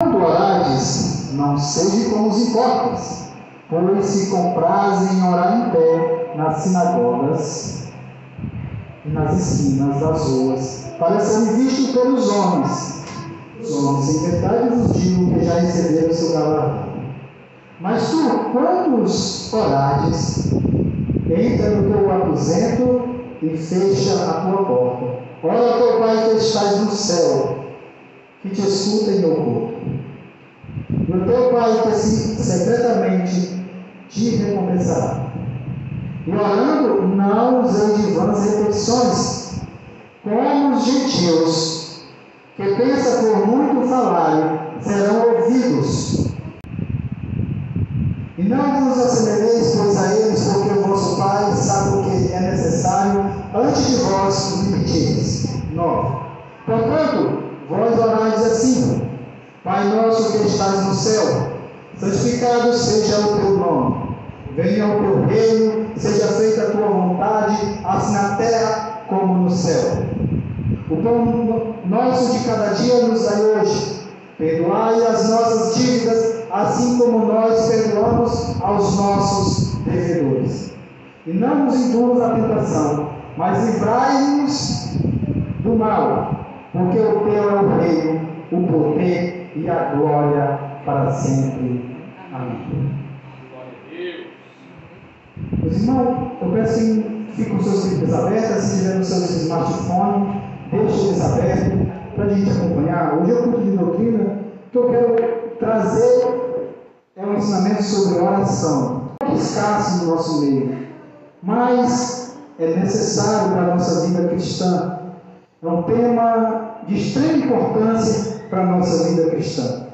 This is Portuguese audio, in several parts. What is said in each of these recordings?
quando orardes, não seja como os hipócritas, pois se comprazem em orar em pé nas sinagogas e nas esquinas das ruas, para serem vistos pelos homens. Os homens, em verdade vos digo que já receberam o seu galardão. Mas tu, quando orares, entra no teu aposento e fecha a tua porta. Ora ao teu Pai que estás no céu, que te escuta em oculto. E o teu Pai que secretamente te recompensará. E orando, não usei de vãs repetições, como os gentios, que pensam por muito falarem, serão ouvidos. E não vos assemelheis, pois, a eles, porque o vosso Pai sabe o que é necessário antes de vós lhe pedirdes. 9. Portanto, vós orais assim: Pai nosso que estás no céu, santificado seja o teu nome. Venha o teu reino, seja feita a tua vontade, assim na terra como no céu. O pão nosso de cada dia nos dai hoje. Perdoai as nossas dívidas, assim como nós perdoamos aos nossos devedores. E não nos induz à tentação, mas livrai-nos do mal, porque o teu é o reino, o poder e a glória para sempre. Amém. Meus irmãos, eu peço que fiquem com suas Bíblias abertas, se tiver no seu smartphone, deixe eles abertos para a gente acompanhar. Hoje é o culto de doutrina que eu quero trazer um ensinamento sobre oração. É escasso no nosso meio, mas é necessário para a nossa vida cristã. É um tema de extrema importância para a nossa vida cristã.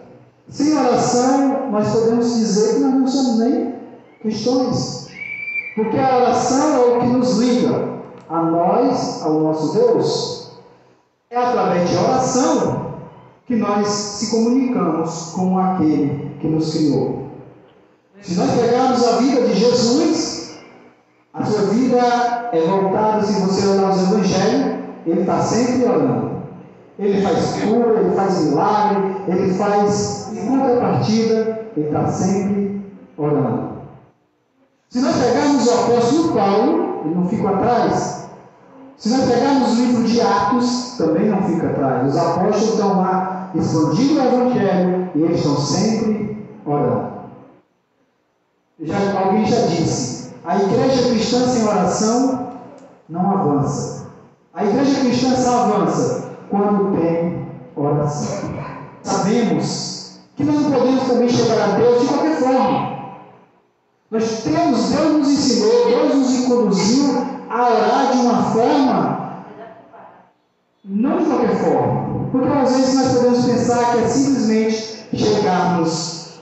Sem oração, nós podemos dizer que nós não somos nem cristãos, porque a oração é o que nos liga a nós, ao nosso Deus. É através de oração que nós se comunicamos com aquele que nos criou. Se nós pegarmos a vida de Jesus, a sua vida é voltada, se você olhar os evangelhos, ele está sempre orando. Ele faz cura, ele faz milagre, ele faz contrapartida, ele está sempre orando. Se nós pegarmos o apóstolo Paulo, ele não fica atrás. Se nós pegarmos o livro de Atos, também não fica atrás. Os apóstolos estão lá expandindo o evangelho e eles estão sempre orando. Alguém já disse, a igreja cristã sem oração não avança. A igreja cristã só avança quando tem oração. Sabemos que nós não podemos também chegar a Deus de qualquer forma. Deus nos ensinou, Deus nos conduziu a orar de uma forma, não de qualquer forma. Porque às vezes nós podemos pensar que é simplesmente chegarmos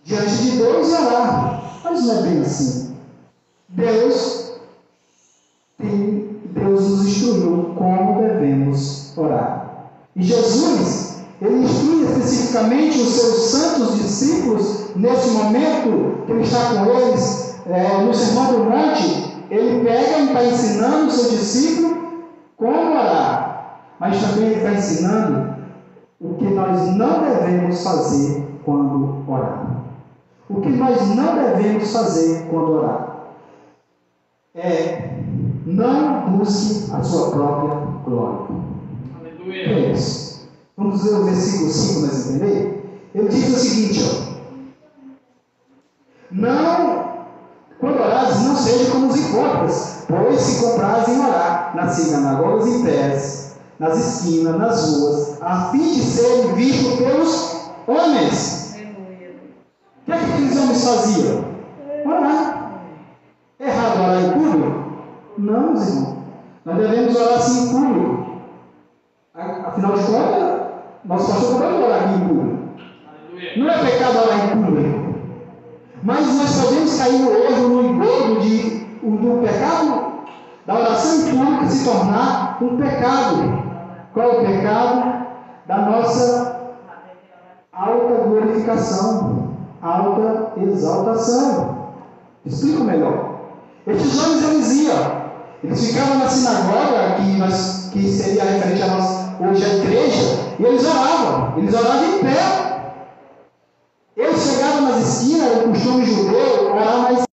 diante de Deus e orar. Mas não é bem assim. Deus nos instruiu como devemos orar. E Jesus, ele instrui especificamente os seus santos discípulos, nesse momento que ele está com eles, no Sermão do Monte, ele pega e está ensinando o seu discípulo como orar. Mas também ele está ensinando o que nós não devemos fazer quando orar. O que nós não devemos fazer quando orar é não busque a sua própria glória. Aleluia. É isso. Vamos ler o versículo 5, mas entender? Ele diz o seguinte, quando orares, não seja como os hipócritas, pois se comprazem em orar nas sinagogas em pés, nas esquinas, nas ruas, a fim de serem vistos pelos homens. O que é que aqueles homens faziam? Orar. É errado orar em público? Não, meus irmãos. Nós devemos orar assim em público. Afinal de contas, nosso pastor não pode orar aqui em público. Não é pecado orar em público. Mas nós podemos cair no erro, no engodo do pecado, da oração em público se tornar um pecado. Qual é o pecado? Da nossa alta glorificação, alta exaltação. Explico melhor. Estes homens eles ficavam na sinagoga, que seria referente a nós hoje a igreja, e eles oravam em pé. existia, era o costume judeu, orar mais.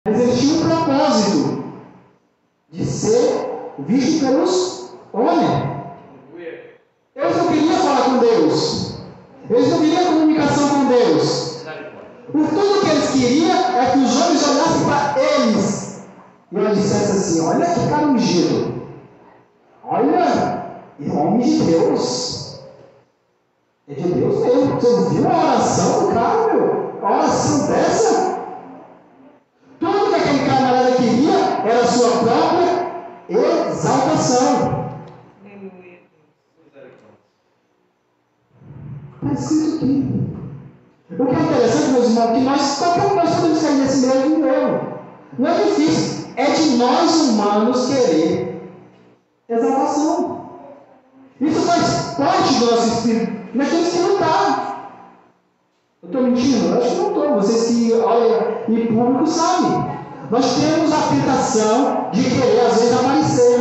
Mas eles tinham um propósito de ser visto pelos homens. Eles não queriam falar com Deus. Eles não queriam comunicação com Deus. Por tudo que eles queriam é que os homens olhassem para eles e eles dissessem assim: olha que cara ungido. Olha, é homem de Deus. É de Deus mesmo. Você não viu a oração do cara, meu? A oração dessa? Tudo que aquele camarada queria era a sua própria exaltação. Está escrito aqui. O que é interessante, meus irmãos, que nós podemos cair nesse mesmo erro. Não é difícil. É de nós humanos querer exaltação. Isso faz parte do nosso espírito. Nós temos que lutar. Eu estou mentindo? Eu acho que não estou. Vocês que olham em público sabem. Nós temos a tentação de querer, às vezes, aparecer.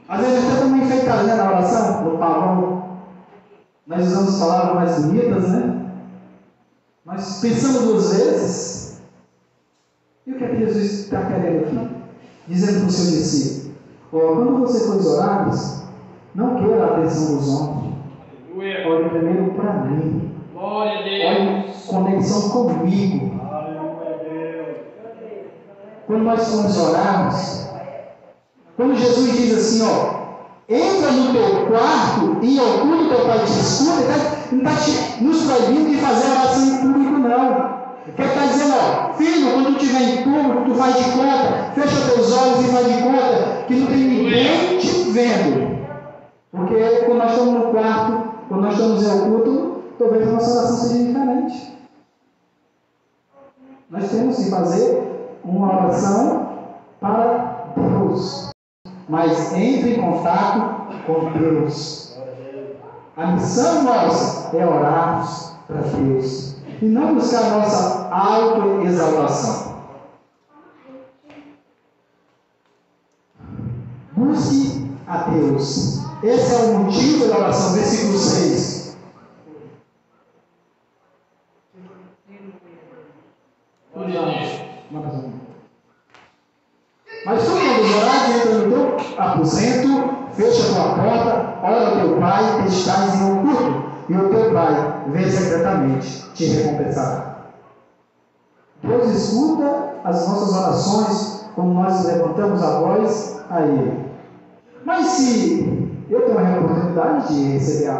Às vezes, até estamos enfeitados, né, na oração, no pavão. Nós usamos palavras mais bonitas, né? Nós pensamos duas vezes. E o que é que Jesus está querendo aqui? Dizendo para o seu discípulo: quando você for orar, não queira a atenção dos homens. Olhe primeiro para mim. Olhe conexão comigo. Quando nós formos orarmos, quando Jesus diz assim, entra no teu quarto e oculta o teu pai te escuta, ele não está nos proibindo de fazer oração em público, não. Ele está dizendo, filho, quando tu estiver em público, tu faz de conta, fecha teus olhos e faz de conta que não tem ninguém te vendo. Porque quando nós estamos no quarto, quando nós estamos em oculto, talvez a nossa oração seja diferente. Nós temos que fazer uma oração para Deus. Mas entre em contato com Deus. A missão nossa é orarmos para Deus e não buscar a nossa autoexaltação. Busque a Deus. Esse é o motivo da oração. Versículo 6. Mas tu, quando orar, entra no teu aposento, fecha a tua porta, ora ao teu pai que estás em oculto, e o teu pai, vê secretamente, te recompensará. Deus escuta as nossas orações quando nós levantamos a voz a Ele. Mas se eu tenho a oportunidade de receber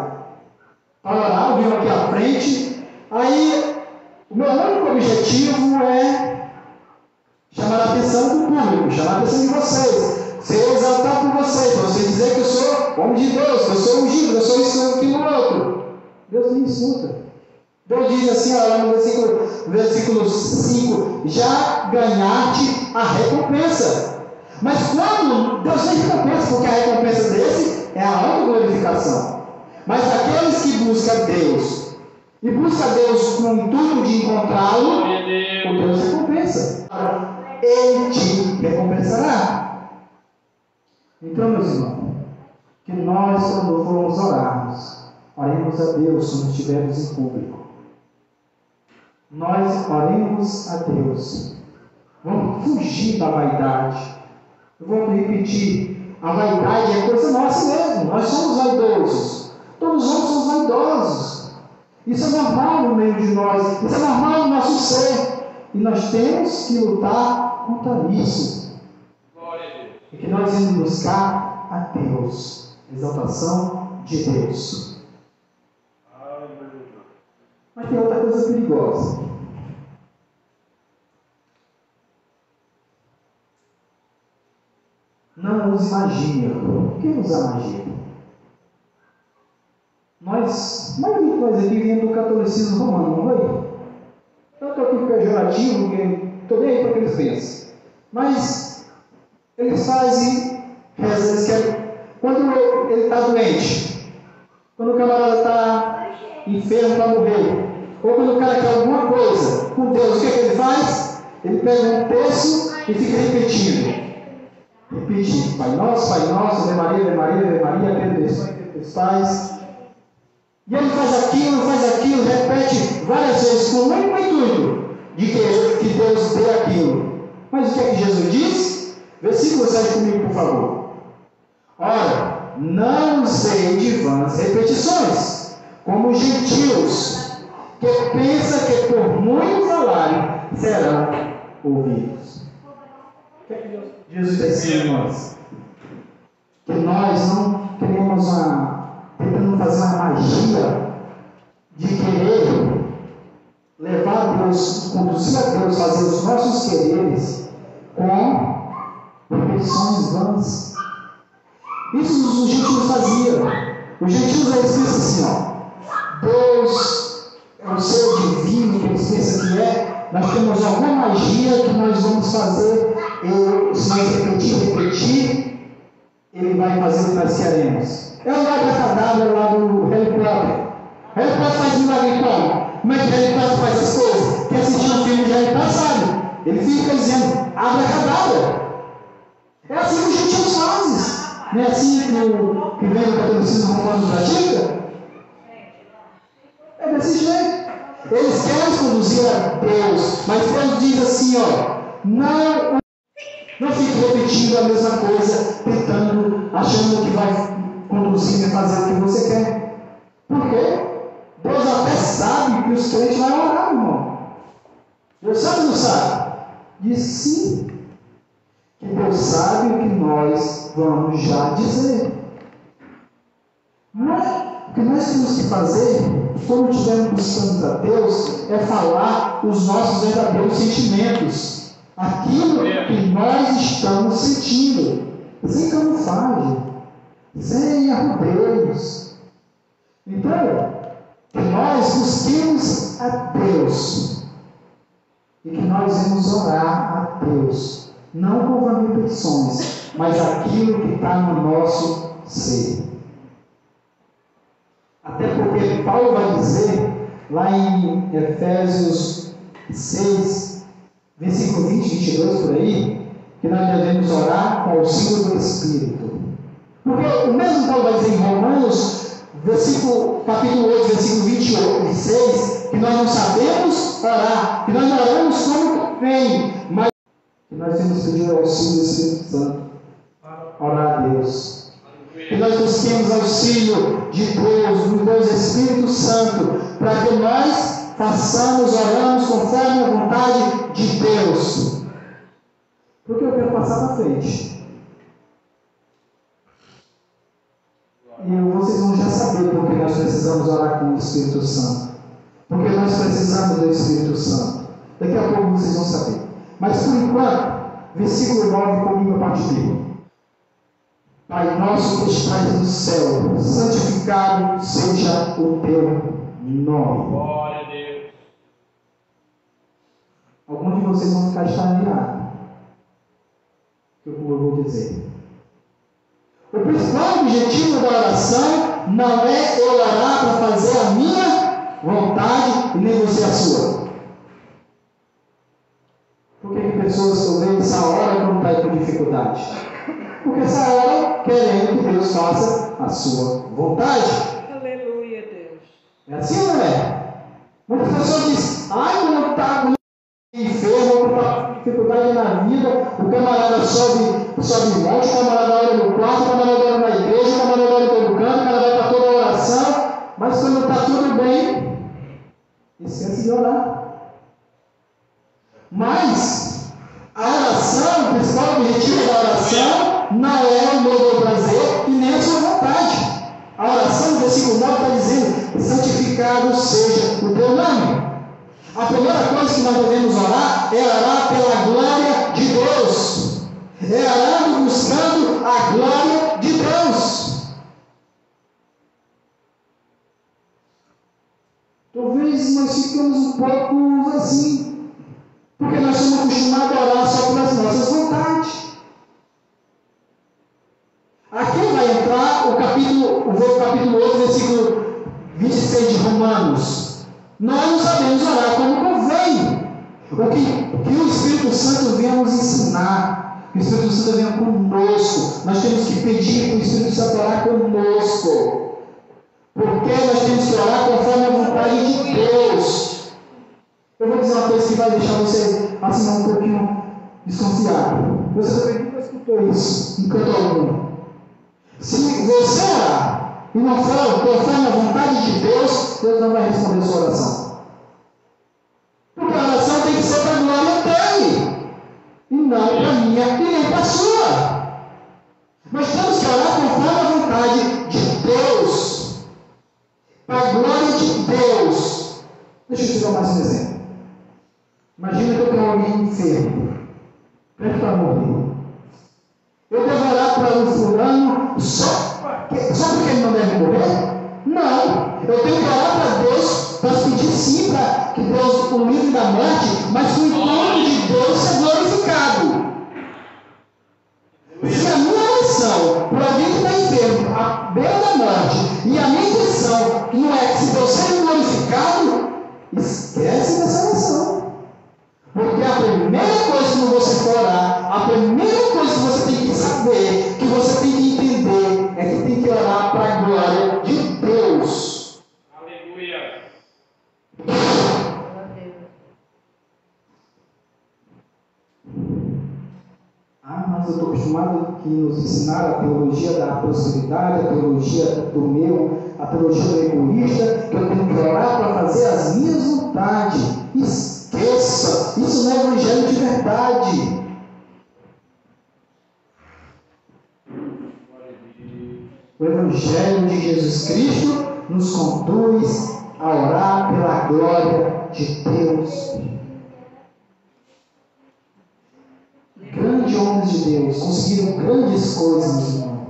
para orar, eu venho aqui à frente, aí o meu único objetivo é chamar a atenção do público, chamar a atenção de vocês, ser exaltado por vocês, para vocês dizer que eu sou homem de Deus, que eu sou ungido, que eu sou isso, aquilo, outro. Deus me escuta. Deus diz assim, olha, no versículo 5, já ganhaste a recompensa. Mas quando Deus nem recompensa, porque a recompensa desse é a autoglorificação. Mas aqueles que buscam Deus, e buscam Deus com o intuito de encontrá-lo, o Deus recompensa. Ele te recompensará. Então, meus irmãos, que nós, quando formos orarmos, oremos a Deus quando estivermos em público. Nós oremos a Deus. Vamos fugir da vaidade. Eu vou repetir: a vaidade é coisa nossa mesmo. Nós somos vaidosos. Todos os homens somos vaidosos. Isso é normal no meio de nós. Isso é normal no nosso ser. E nós temos que lutar contra isso. E que nós vamos buscar a Deus. A exaltação de Deus. Mas tem outra coisa perigosa. Não use magia. Por que usar magia? A maioria de nós aqui vem do catolicismo romano, não é? Eu estou aqui pejorativo, porque estou nem aí para o que eles pensam. Mas eles fazem reza, eles querem. Quando ele está doente, quando o camarada está enfermo para morrer, ou quando o cara quer alguma coisa com Deus, o que ele faz? Ele pega um texto e fica repetindo. Pai nosso, Ave Maria, Ave Maria, Ave Maria, aquele dos pais. E ele faz aquilo, repete várias vezes com o único intuito de que Deus dê aquilo. Mas o que é que Jesus diz? Versículo 7 comigo, por favor. Ora, não usei de vãs repetições, como os gentios, que pensa que por muito falarem serão ouvidos. O que é que Jesus está ensinando a nós? Que nós não queremos tentando fazer uma magia de querer levar a Deus, conduzir a Deus, fazer os nossos quereres com repetições vãs. Isso os gentios faziam. Os gentios eles pensam assim, ó, Deus é o ser divino que eles pensam que é, nós temos alguma magia que nós vamos fazer, se nós repetir, ele vai fazer o que nós queremos. É o abracadabra lá do Harry Potter. Harry Potter faz milagre como? Como é que Harry Potter faz as coisas? Quem assistiu um filme de Harry Potter sabe. Ele fica dizendo, abracadabra. É assim que os gentios fazem. Não é assim que vem o catolicismo romano pratica? É desse jeito. Eles querem conduzir a Deus, mas Deus diz assim, ó, não fique repetindo a mesma coisa, tentando, achando que vai conduzir e fazer o que você quer. Por quê? Deus até sabe que os crentes vão orar, irmão. Deus sabe ou não sabe? Diz sim. Que Deus sabe o que nós vamos já dizer. O que nós temos que fazer, quando estivermos buscando a Deus, é falar os nossos verdadeiros sentimentos. Aquilo que nós estamos sentindo. Sem camuflagem. Sem arrudeios. Então, que nós busquemos a Deus. E que nós vamos orar a Deus. Não com repetições, mas aquilo que está no nosso ser. Até porque Paulo vai dizer, lá em Efésios 6, versículo 20, 22 por aí, que nós devemos orar com o auxílio do Espírito. Porque o mesmo Paulo vai dizer em Romanos, capítulo 8, versículo 26, que nós não sabemos orar, que nós não oramos como vem, mas que nós temos que pedir o auxílio do Espírito Santo, orar a Deus. Que nós busquemos auxílio de Deus, do Deus Espírito Santo, para que nós façamos, oramos conforme a vontade de Deus. Porque eu quero passar para frente. E vocês vão já saber por que nós precisamos orar com o Espírito Santo. Porque nós precisamos do Espírito Santo. Daqui a pouco vocês vão saber. Mas por enquanto, versículo 9 comigo a partir dele. Pai nosso que estás no céu, santificado seja o teu nome. Glória a Deus. Alguns de vocês vão ficar extasiados. O que eu vou dizer? O principal objetivo da oração não é eu orar para fazer a minha vontade e nem você a sua. Por que pessoas que eu vejo essa hora quando está com dificuldade? Porque essa hora querendo que Deus faça a sua vontade. Aleluia, Deus. É assim ou não é? Muitas pessoas dizem, quando está enfermo, quando está com dificuldade na vida, o camarada sobe monte, o camarada ora no quarto, o camarada ora na igreja, o camarada ora em todo canto, o cara vai para toda a oração, mas quando está tudo bem, esquece de orar. Mas a oração, o principal objetivo da oração, não é o meu prazer e nem a sua vontade. A oração, no versículo 9, está dizendo, santificado seja o teu nome. A primeira coisa que nós devemos orar é orar pela glória de Deus. É orando buscando a glória de Deus. Talvez nós ficamos um pouco assim, porque nós somos acostumados a orar só pelas nossas vontades. Aqui vai entrar o capítulo 8, versículo 26 de Romanos. Nós não sabemos orar como convém. O que o Espírito Santo venha nos ensinar. Que o Espírito Santo venha conosco. Nós temos que pedir para o Espírito Santo orar conosco. Porque nós temos que orar conforme a vontade de Deus. uma coisa que vai deixar você assim um pouquinho desconfiado. Você também nunca escutou isso em canto algum. Se você orar e não for conforme a vontade de Deus, Deus não vai responder a sua oração. Porque a oração tem que ser para a glória dele, e não para a minha e nem para a sua. Nós temos que orar conforme a vontade de Deus, para a glória de Deus. Deixa eu te dar mais um exemplo. Imagina que eu tenho alguém enfermo, perto para morrer. Eu devo orar para o fulano só porque ele não deve morrer? Não. Eu tenho que orar para Deus para pedir sim para que Deus o livre da morte, mas que o nome de Deus seja glorificado. Se a minha oração por alguém que está enfermo, à beira da morte, e a minha intenção não é que se Deus seja glorificado, esquece dessa oração. Porque a primeira coisa que você for orar, a primeira coisa que você tem que saber, que você tem que entender, é que tem que orar para a glória de Deus. Aleluia. Mas eu estou acostumado que nos ensinaram a teologia da prosperidade, a teologia do meu, a teologia do egoísta, que eu tenho que orar para fazer as minhas vontades. Esqueça, isso não é evangelho de verdade. O evangelho de Jesus Cristo nos conduz a orar pela glória de Deus. Grandes homens de Deus conseguiram grandes coisas, irmão.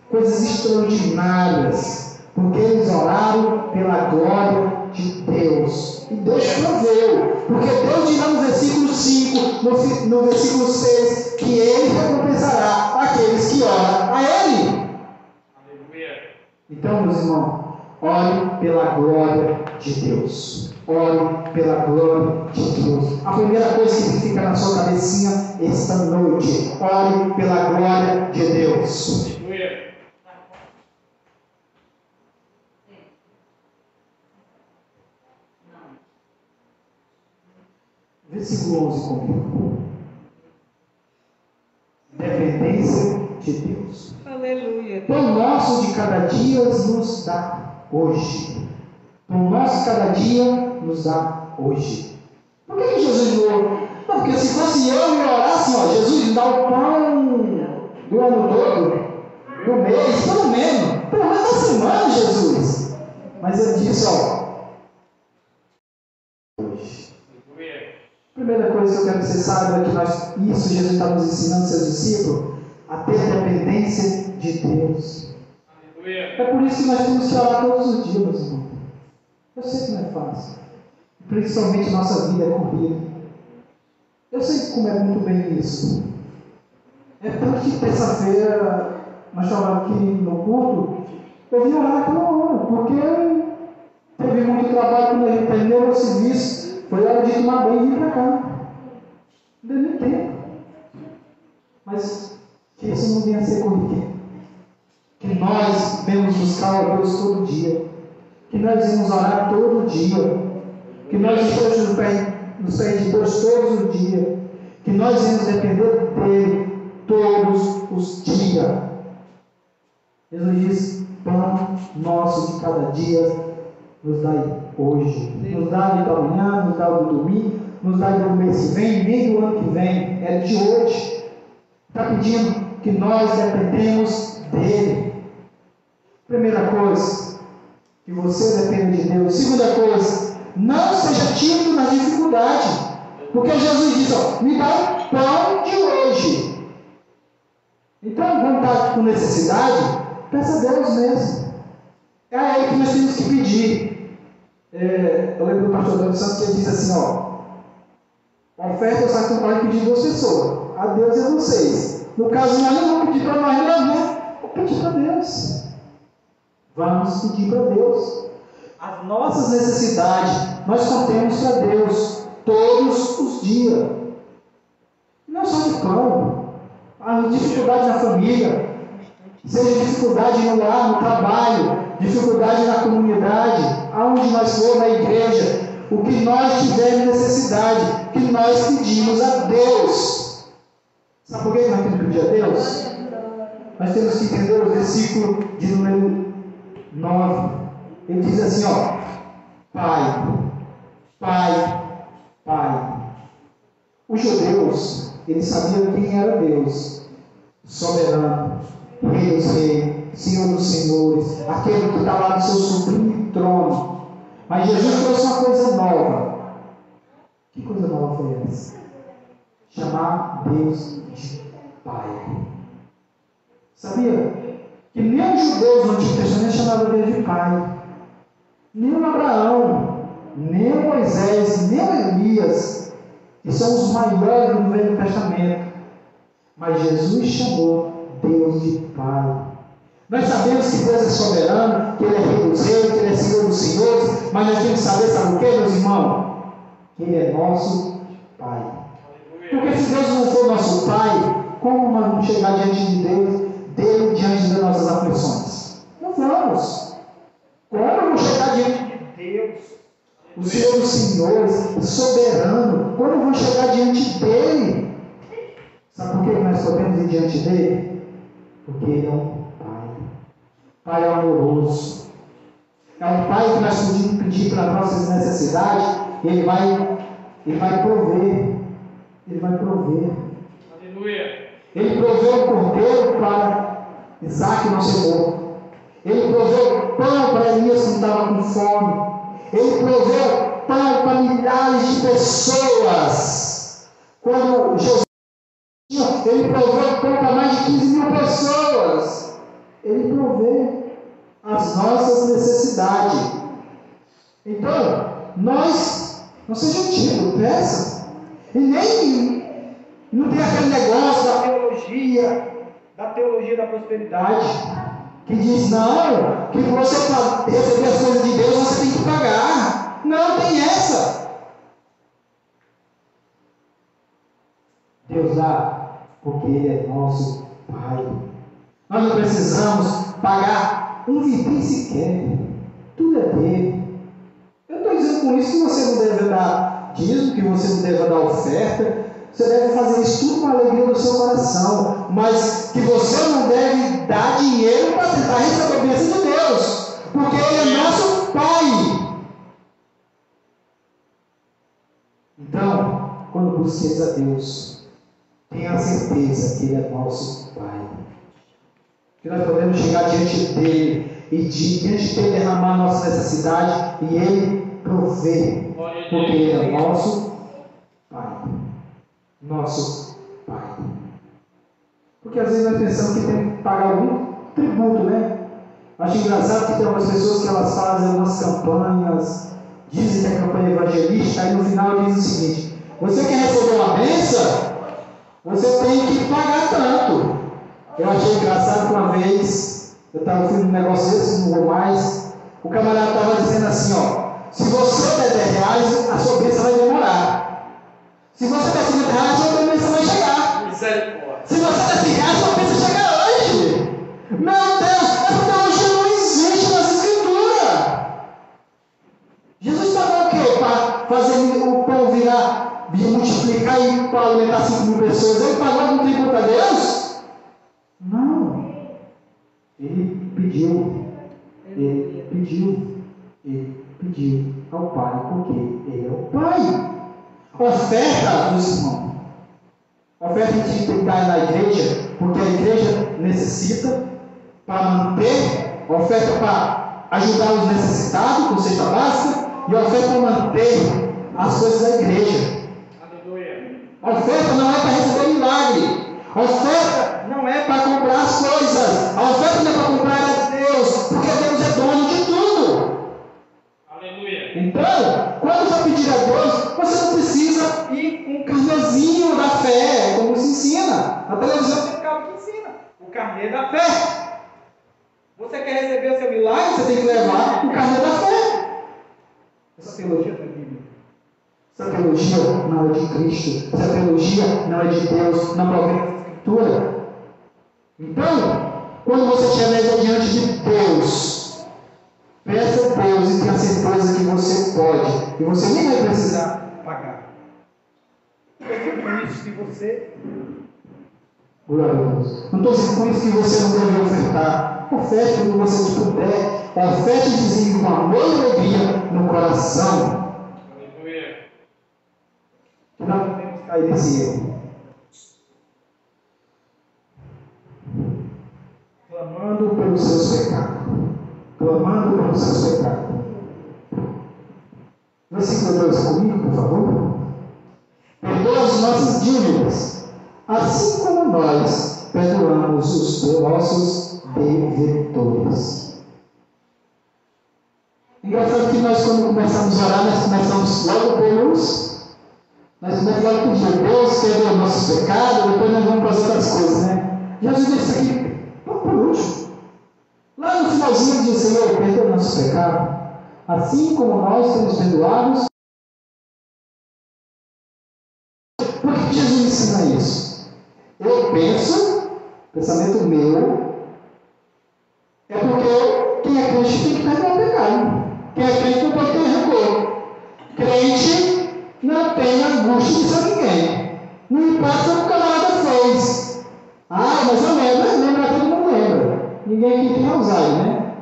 Coisas extraordinárias, porque eles oraram pela glória de Deus. E Deus proveu, porque Deus dirá no versículo 5, no versículo 6, que Ele recompensará aqueles que oram a Ele. Então, meus irmãos, ore pela glória de Deus. Ore pela glória de Deus. A primeira coisa que fica na sua cabecinha esta noite: ore pela glória de Deus. Versículo 11 comigo. Dependência de Deus. Aleluia. Pão nosso de cada dia nos dá hoje. Pão nosso de cada dia nos dá hoje. Por que Jesus orou? Não, porque se fosse eu e orasse, ó, Jesus me dá o pão do ano todo, do mês, pelo menos da semana, Jesus. Mas ele disse, ó, hoje. Primeira coisa que eu quero que você saiba é que isso Jesus está nos ensinando, seus discípulos, a ter dependência de Deus. É por isso que nós temos que orar todos os dias, meus irmãos. Eu sei que não é fácil. Principalmente nossa vida é corrida. Eu sei como é muito bem isso. É tanto que terça-feira nós falamos aqui no culto, eu vim orar naquela hora, porque teve muito trabalho quando a gente terminou o serviço. Foi hora de tomar banho e vir para cá. Não deu nem tempo. Mas que isso não venha a ser corriqueiro. Que nós vamos buscar a Deus todo dia. Que nós vamos orar todo dia. Que nós estamos nos pés de Deus todos os dias. Que nós vamos depender dele todos os dias. Jesus diz: pão nosso de cada dia nos dá hoje. Nos dá de amanhã, nos dá do domingo, nos dá do mês que vem, nem do ano que vem. É de hoje. Está pedindo que nós dependemos dele. Primeira coisa, que você depende de Deus. Segunda coisa, não seja tímido na dificuldade. Porque Jesus diz, ó, me dá o pão de hoje. Então, quando está com necessidade, peça a Deus mesmo. É a Ele que nós temos que pedir. Eu lembro do pastor Antônio Santos que ele diz assim, ó, a oferta eu sabe que não pode pedir duas pessoas. A Deus e a vocês. No caso, nós não vamos pedir para nós mesmos, vamos pedir para Deus. Vamos pedir para Deus. As nossas necessidades, nós contemos para Deus todos os dias. Não só de pão, a dificuldade na família, seja dificuldade no lar, no trabalho, dificuldade na comunidade, aonde nós for, na igreja. o que nós tivermos necessidade, o que nós pedimos a Deus. Sabe por que nós temos que pedir a Deus? Nós temos que entender o versículo de número 9. Ele diz assim, ó: Pai, Pai, Pai. Os judeus, eles sabiam quem era Deus: soberano, Rei dos reis, Senhor dos senhores, aquele que está lá no seu sublime trono. Mas Jesus trouxe uma coisa nova. Que coisa nova foi essa? Chamar Deus de Pai. Sabia que nem os judeus no Antigo Testamento chamavam Deus de Pai? Nem o Abraão, nem o Moisés, nem o Elias, que são os maiores do Velho Testamento. Mas Jesus chamou Deus de Pai. Nós sabemos que Deus é soberano, que Ele é Rei dos reis, que Ele é Senhor dos senhores, mas nós temos que saber, sabe o que, meus irmãos? Que Ele é nosso Pai. Porque se Deus não for nosso Pai, como nós vamos chegar diante de Deus, dele diante das nossas aflições? Não vamos. Como vamos chegar diante de Deus, o Senhor dos senhores, soberano? Como vamos chegar diante dele? Sabe por que nós podemos ir diante dele? Porque Ele é um Pai amoroso. É um Pai que nós podemos pedir para nossas necessidades. Ele vai prover. Ele vai prover. Aleluia. Ele proveu o cordeiro para Isaac não ser morto. Ele proveu pão para Elias que estava com fome. Ele proveu pão para milhares de pessoas. Quando Jesus, ele proveu pão para mais de 15 mil pessoas. Ele provê as nossas necessidades. Então, nós, não seja tímido, peça. E nem não tem aquele negócio da teologia da prosperidade, que diz, não, que você para receber as coisas de Deus, você tem que pagar. Não tem essa. Deus dá, porque Ele é nosso Pai. Nós não precisamos pagar um vintém sequer. Tudo é dele. Eu estou dizendo com isso que você não deve dar dízimo, que você não deve dar oferta. Você deve fazer isso tudo com a alegria do seu coração. Mas que você não deve dar dinheiro para tentar receber a bênção de Deus. Porque Ele é nosso Pai. Então, quando busqueis a Deus, tenha certeza que Ele é nosso Pai. Que nós podemos chegar diante dele e diante dele derramar a nossa necessidade e ele prover, porque ele é nosso Pai. Nosso Pai. Porque às vezes nós pensamos que tem que pagar algum tributo, né? Acho engraçado que tem algumas pessoas que elas fazem algumas campanhas, dizem que é campanha evangelística, aí no final diz o seguinte: você quer receber uma bênção? Você tem que pagar tanto. Eu achei engraçado que uma vez, eu estava fazendo um negócio desse, não vou mais, o camarada estava dizendo assim, ó: se você der 10 reais, a sua bênção vai demorar. Se você der 50 reais, a sua bênção vai chegar. Misericórdia. Se você der 100 reais, a sua bênção chega hoje. Meu Deus, essa teologia não existe nas Escrituras. Jesus pagou o quê? Para fazer o pão virar, multiplicar e para alimentar 5 mil pessoas. Ele pagou algum tributo a Deus? Não. Ele pediu ao Pai, porque Ele é o Pai. Oferta, meus irmãos. Oferta a gente tem que dar na igreja, porque a igreja necessita para manter. Oferta para ajudar os necessitados, com cesta básica, e oferta para manter as coisas da igreja. Aleluia. A oferta não é para receber milagre. A oferta não é para comprar as coisas. A oferta não é para comprar a Deus, porque Deus é dono de tudo. Aleluia. Então, quando for pedir a Deus, você não precisa ir com um carnezinho da fé, como se ensina. Na televisão tem um carro que ensina o carnê da fé. Você quer receber o seu milagre, você tem que levar o carnê da fé. Essa teologia não é bíblica. Essa teologia não é de Cristo. Essa teologia não é de Deus, não provém da Escritura. Então, quando você estiver diante de Deus, Peça a Deus e tenha certeza que você pode. E você nem vai precisar pagar. Não estou dizendo com isso que você... Glória a Deus. Não estou dizendo com isso que você não deve ofertar. Oferte quando você puder. Oferte dizendo com amor e alegria no coração. Aleluia. Que não podemos cair nesse erro. Clamando pelos seus pecados. Clamando pelos seus pecados. Versículo 2 comigo, por favor. Perdoa as nossas dívidas, assim como nós perdoamos os nossos devedores. Engraçado que nós, quando começamos a orar, nós começamos logo pelos. Nós começamos logo com Deus, perdoa os nossos pecados, depois nós vamos para as outras coisas, né? Jesus disse aqui, por último. Lá no finalzinho diz: Senhor, perdoa nossos pecados, assim como nós somos perdoados. Por que Jesus ensina isso? Eu penso, pensamento meu, é porque quem é crente tem que perdoar o pecado. Quem é crente não pode ter rancor. Crente não tem angústia de ser ninguém. Não importa o que o camarada fez. Ah, mas eu lembro, todo mundo lembra. Ninguém aqui tem Alzheimer, né?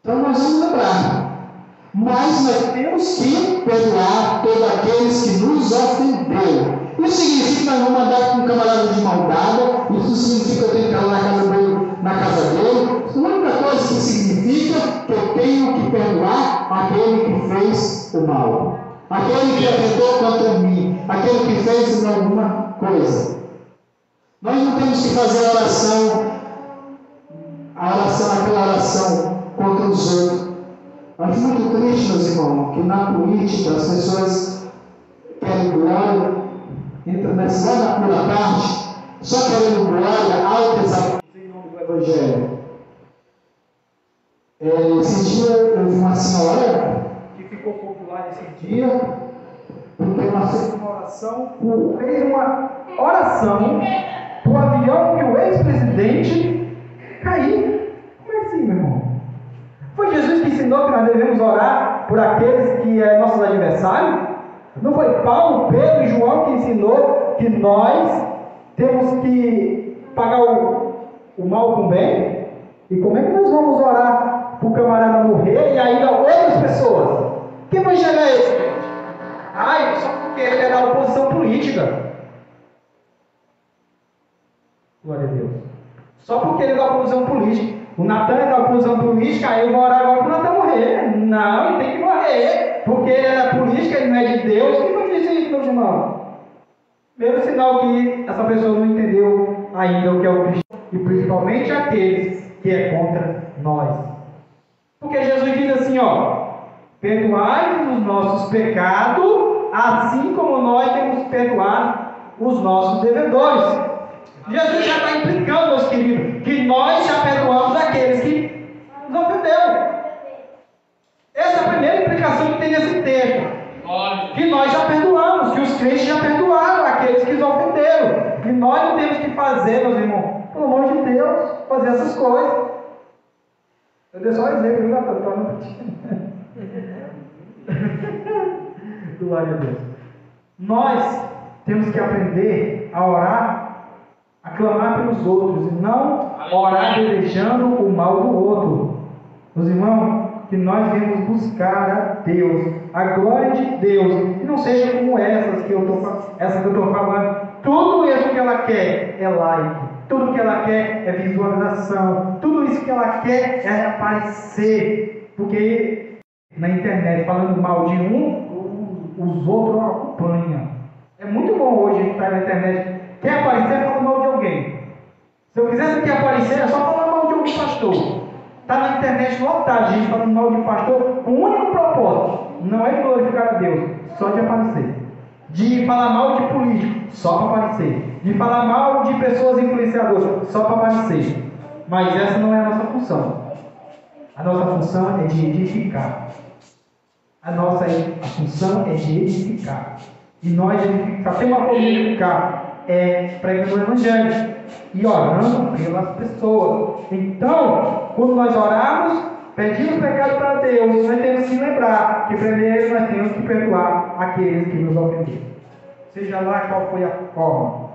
Então nós vamos lembrar. Mas nós temos que perdoar todos aqueles que nos ofenderam. Isso significa que nós vamos andar com um camarada de mão dada. Isso significa que eu tenho que ir lá na casa dele. A única coisa que significa que eu tenho que perdoar aquele que fez o mal. Aquele que atentou contra mim. Aquele que fez alguma coisa. Nós não temos que fazer aquela oração contra os outros. Acho muito triste, meus irmãos, que na política as pessoas querem glória, entram nessa lá na pura parte, só querendo glória, altas em nome do Evangelho. Esse dia eu vi uma senhora que ficou popular esse dia, porque ela fez uma oração para o avião que o ex-presidente caiu. Como é assim, meu irmão? Foi Jesus que ensinou que nós devemos orar por aqueles que é nossos adversários? Não foi Paulo, Pedro e João que ensinou que nós temos que pagar o mal com o bem? E como é que nós vamos orar para o camarada morrer e ainda outras pessoas? Que evangelho é esse, gente? Ai, só porque ele é da oposição política. Glória a Deus. Só porque ele é da oposição política. O Natan é da oposição política, aí eu vou orar agora para o Natan morrer. Não, ele tem que morrer. Porque ele é da política, ele não é de Deus. Quem foi que disse isso, meus irmãos? Primeiro sinal que essa pessoa não entendeu ainda o que é o Cristo. E principalmente aqueles que é contra nós. Porque Jesus diz assim, perdoai-nos os nossos pecados, assim como nós temos perdoado os nossos devedores. Jesus já está implicando, meus queridos, que nós já perdoamos aqueles que nos ofenderam. Essa é a primeira implicação que tem nesse texto. Que nós já perdoamos, que os crentes já perdoaram aqueles que nos ofenderam. E nós não temos que fazer, meus irmãos, pelo amor de Deus, fazer essas coisas. Eu dei só um exemplo, viu, Natan? Glória a Deus. Nós temos que aprender a orar, a clamar pelos outros, e não orar desejando o mal do outro. Meus irmãos, que nós devemos buscar a Deus, a glória de Deus, e não seja como essas que eu estou falando. Tudo isso que ela quer é like, tudo que ela quer é visualização, tudo isso que ela quer é aparecer, porque na internet, falando mal de os outros acompanham. É muito bom hoje estar na internet. Quer aparecer, fala mal de alguém. Se eu quisesse aqui aparecer, é só falar mal de algum pastor. Está na internet lotado, gente falando mal de pastor, com o único propósito, não é de glorificar a Deus, só de aparecer. De falar mal de político, só para aparecer. De falar mal de pessoas influenciadoras, só para aparecer. Mas essa não é a nossa função. A nossa função é de edificar. A função é de edificar. E nós só temos uma forma de edificar, pregando o Evangelho e orando pelas pessoas. Então, quando nós orarmos, Pedindo pecado para Deus, nós temos que lembrar que primeiro nós temos que perdoar aqueles que nos ofenderam. Seja lá qual foi a forma.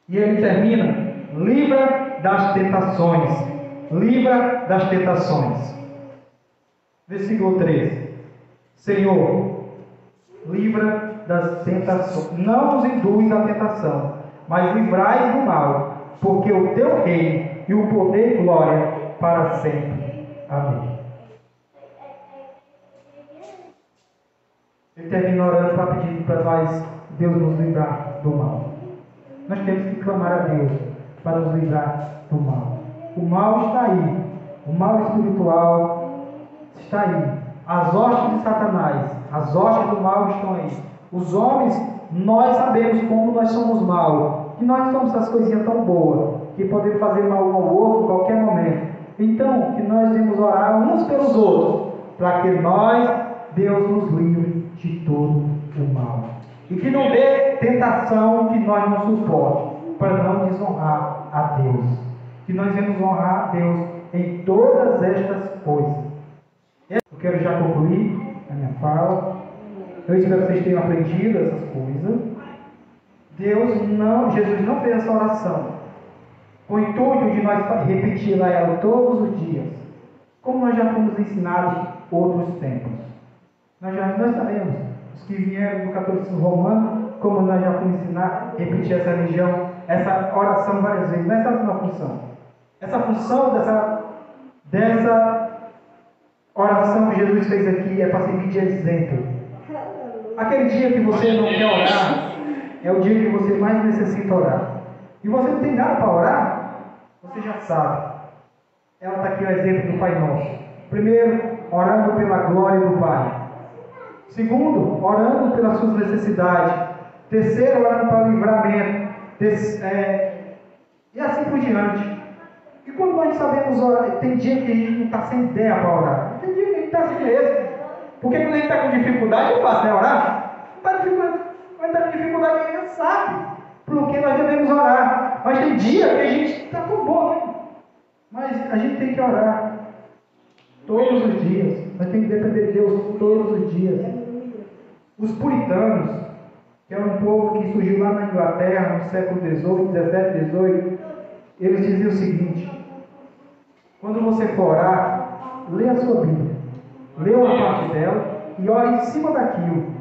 E ele termina: livra das tentações. Livra das tentações. Versículo 13. Senhor, livra das tentações. Não nos induz à tentação, mas livrai do mal, porque o teu reino e o poder e glória para sempre. Amém. Ele termina orando para pedir para nós, Deus nos livrar do mal. Nós temos que clamar a Deus para nos livrar do mal. O mal está aí. O mal espiritual está aí. As hostes de Satanás, as hostes do mal estão aí. Os homens, nós sabemos como nós somos mal. Que nós somos essas coisinhas tão boas, que podemos fazer mal um ao outro em qualquer momento. Então, que nós devemos orar uns pelos outros, para que nós, Deus nos livre de todo o mal. E que não dê tentação que nós não suporte, para não desonrar a Deus. Que nós devemos honrar a Deus em todas estas coisas. Eu quero já concluir a minha fala. Eu espero que vocês tenham aprendido essas coisas. Jesus não fez essa oração com o intuito de nós repetir ela todos os dias, como nós já fomos ensinados em outros tempos. Nós sabemos, os que vieram do catolicismo romano, como nós já fomos ensinar, repetir essa religião, essa oração várias vezes. Não é essa uma função. Essa função dessa oração que Jesus fez aqui é para servir de exemplo. Aquele dia que você não quer orar, é o dia que você mais necessita orar. E você não tem nada para orar, você já sabe. Ela está aqui o exemplo do Pai Nosso. Primeiro, orando pela glória do Pai. Segundo, orando pelas suas necessidades. Terceiro, orando para o livramento. E assim por diante. E quando nós sabemos orar, tem dia que a gente não está sem ideia para orar. Tem dia que a gente está assim mesmo. Porque quando a gente está com dificuldade, é fácil, né? Orar? Não está com dificuldade, a gente sabe. Porque nós devemos orar. Mas tem dia que a gente está tão bom, né? Mas a gente tem que orar todos os dias. Nós temos que depender de Deus todos os dias. Os puritanos, que é um povo que surgiu lá na Inglaterra no século XVIII, XVII, XVIII, eles diziam o seguinte: quando você for orar, lê a sua Bíblia, lê uma parte dela e ore em cima daquilo.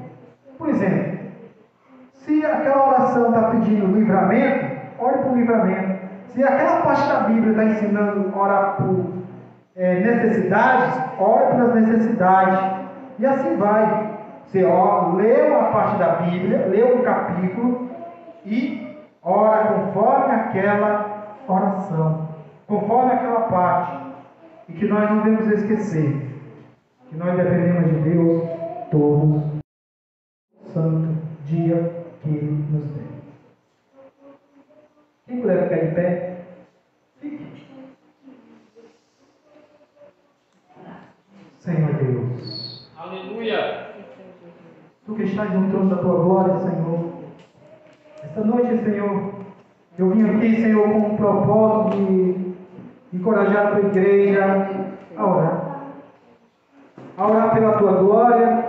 Por exemplo, se aquela oração está pedindo livramento, ore por livramento. Se aquela parte da Bíblia está ensinando a orar por necessidades, ore pelas necessidades. E assim vai. Você lê uma parte da Bíblia, lê um capítulo e ora conforme aquela oração, conforme aquela parte. E que nós não devemos esquecer que nós dependemos de Deus todos santo dia que Ele nos dê. Quem puder ficar em pé, fique. Senhor Deus, Aleluia. Tu que estás no trono da Tua glória, Senhor, esta noite, Senhor, eu vim aqui, Senhor, com um propósito de encorajar a Tua igreja a orar pela Tua glória,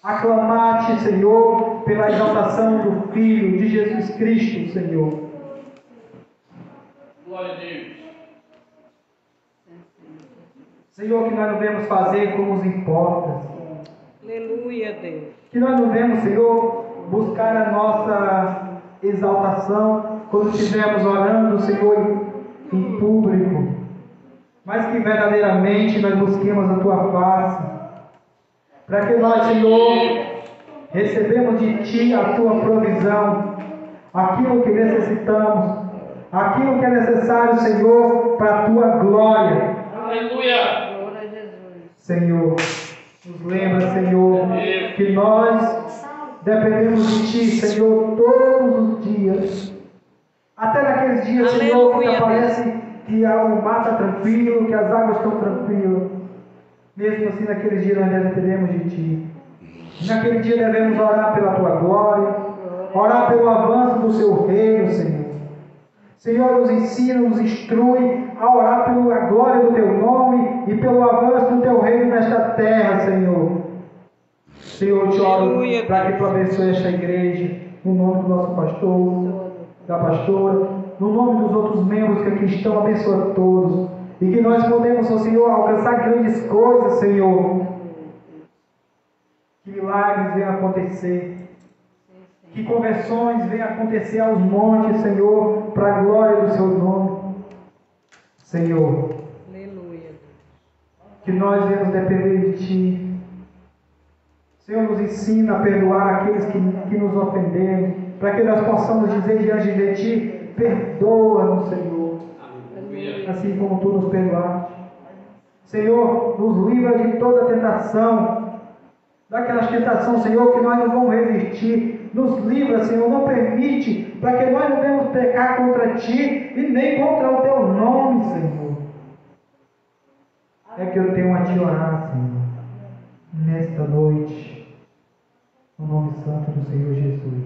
a clamar-te, Senhor, pela exaltação do Filho de Jesus Cristo, Senhor. Glória a Deus. Senhor, que nós não devemos fazer como os hipócritas. Aleluia, Deus. Que nós não devemos, Senhor, buscar a nossa exaltação quando estivermos orando, Senhor, em público. Mas que verdadeiramente nós busquemos a Tua face. Para que nós, Senhor, recebemos de Ti a Tua provisão, aquilo que necessitamos, aquilo que é necessário, Senhor, para a Tua glória. Aleluia. Glória a Jesus. Senhor, nos lembra, Senhor, que nós dependemos de Ti, Senhor, todos os dias. Até naqueles dias, Senhor, que Aleluia. aparece que o mar está tranquilo, que as águas estão tranquilas. Mesmo assim, naqueles dias nós dependemos de Ti. Naquele dia devemos orar pela Tua glória, orar pelo avanço do Seu reino, Senhor. Senhor, nos ensina, nos instrui a orar pela glória do Teu nome e pelo avanço do Teu reino nesta terra, Senhor. Senhor, eu te oro para que Tu abençoe esta igreja, no nome do nosso pastor, da pastora, no nome dos outros membros que aqui estão, abençoa todos. E que nós podemos, ó Senhor, alcançar grandes coisas, Senhor. Que milagres venham acontecer. Que conversões venham acontecer aos montes, Senhor, para a glória do Seu nome. Senhor, Aleluia. que nós venhamos depender de Ti. Senhor, nos ensina a perdoar aqueles que nos ofenderam, para que nós possamos dizer diante de Ti, perdoa-nos, Senhor, assim como Tu nos perdoaste. Senhor, nos livra de toda tentação, daquelas tentações, Senhor, que nós não vamos resistir. Nos livra, Senhor, não permite, para que nós não venhamos pecar contra Ti e nem contra o Teu nome, Senhor. É que eu tenho a Te orar, Senhor, nesta noite, no nome santo do Senhor Jesus.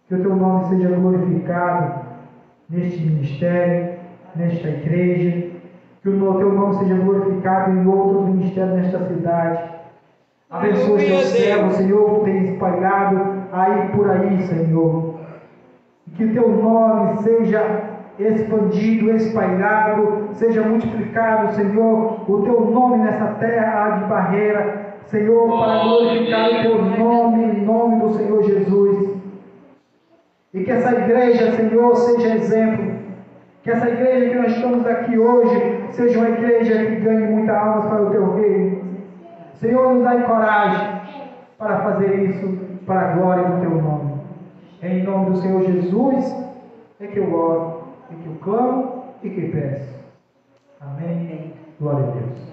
Que o Teu nome seja glorificado neste ministério, nesta igreja, que o Teu nome seja glorificado em outros ministérios nesta cidade. Abençoe os Teus servos, Senhor, que tem espalhado aí por aí, Senhor. Que o Teu nome seja expandido, espalhado, seja multiplicado, Senhor, o Teu nome nessa terra de Barreira, Senhor, para glorificar o Teu nome, em nome do Senhor Jesus. E que essa igreja, Senhor, seja exemplo. Que essa igreja que nós estamos aqui hoje seja uma igreja que ganhe muitas almas para o Teu reino. Senhor, nos dá coragem para fazer isso para a glória do Teu nome. Em nome do Senhor Jesus é que eu oro, é que eu clamo e que peço. Amém. Glória a Deus.